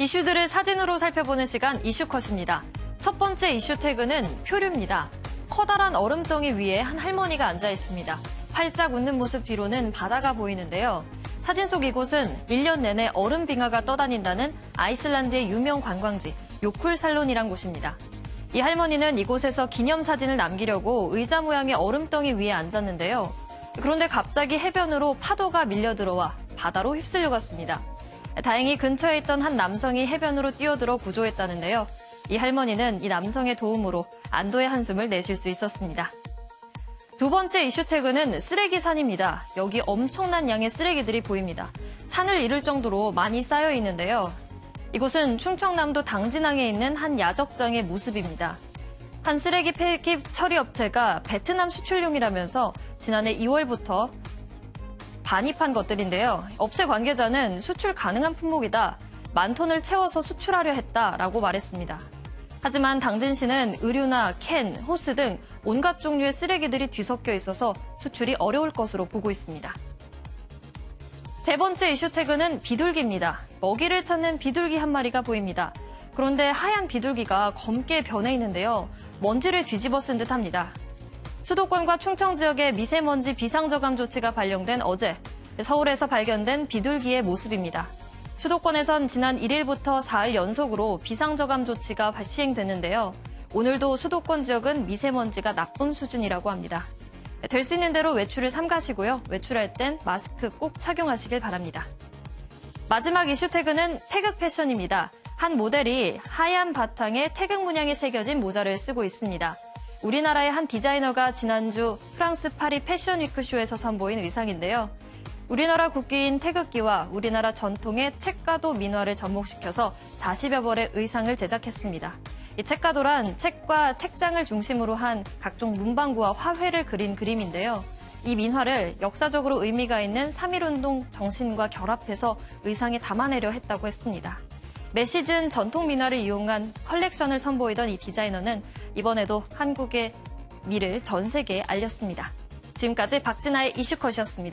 이슈들을 사진으로 살펴보는 시간 이슈컷입니다. 첫 번째 이슈 태그는 표류입니다. 커다란 얼음덩이 위에 한 할머니가 앉아 있습니다. 활짝 웃는 모습 뒤로는 바다가 보이는데요. 사진 속 이곳은 1년 내내 얼음 빙하가 떠다닌다는 아이슬란드의 유명 관광지 요쿨살론이란 곳입니다. 이 할머니는 이곳에서 기념사진을 남기려고 의자 모양의 얼음덩이 위에 앉았는데요. 그런데 갑자기 해변으로 파도가 밀려들어와 바다로 휩쓸려갔습니다. 다행히 근처에 있던 한 남성이 해변으로 뛰어들어 구조했다는데요. 이 할머니는 이 남성의 도움으로 안도의 한숨을 내쉴 수 있었습니다. 두 번째 이슈 태그는 쓰레기산입니다. 여기 엄청난 양의 쓰레기들이 보입니다. 산을 이룰 정도로 많이 쌓여 있는데요. 이곳은 충청남도 당진항에 있는 한 야적장의 모습입니다. 한 쓰레기 폐기 처리 업체가 베트남 수출용이라면서 지난해 2월부터 반입한 것들인데요. 업체 관계자는 수출 가능한 품목이다. 10,000톤을 채워서 수출하려 했다라고 말했습니다. 하지만 당진시는 의류나 캔, 호스 등 온갖 종류의 쓰레기들이 뒤섞여 있어서 수출이 어려울 것으로 보고 있습니다. 세 번째 이슈 태그는 비둘기입니다. 먹이를 찾는 비둘기 한 마리가 보입니다. 그런데 하얀 비둘기가 검게 변해 있는데요. 먼지를 뒤집어 쓴 듯합니다. 수도권과 충청 지역의 미세먼지 비상저감 조치가 발령된 어제 서울에서 발견된 비둘기의 모습입니다. 수도권에선 지난 1일부터 4일 연속으로 비상저감 조치가 시행됐는데요. 오늘도 수도권 지역은 미세먼지가 나쁨 수준이라고 합니다. 될 수 있는 대로 외출을 삼가시고요. 외출할 땐 마스크 꼭 착용하시길 바랍니다. 마지막 이슈 태그는 태극 패션입니다. 한 모델이 하얀 바탕에 태극 문양이 새겨진 모자를 쓰고 있습니다. 우리나라의 한 디자이너가 지난주 프랑스 파리 패션위크 쇼에서 선보인 의상인데요. 우리나라 국기인 태극기와 우리나라 전통의 책가도 민화를 접목시켜서 40여 벌의 의상을 제작했습니다. 이 책가도란 책과 책장을 중심으로 한 각종 문방구와 화훼를 그린 그림인데요. 이 민화를 역사적으로 의미가 있는 3.1운동 정신과 결합해서 의상에 담아내려 했다고 했습니다. 매 시즌 전통 민화를 이용한 컬렉션을 선보이던 이 디자이너는 이번에도 한국의 미를 전 세계에 알렸습니다. 지금까지 박진아의 이슈컷이었습니다.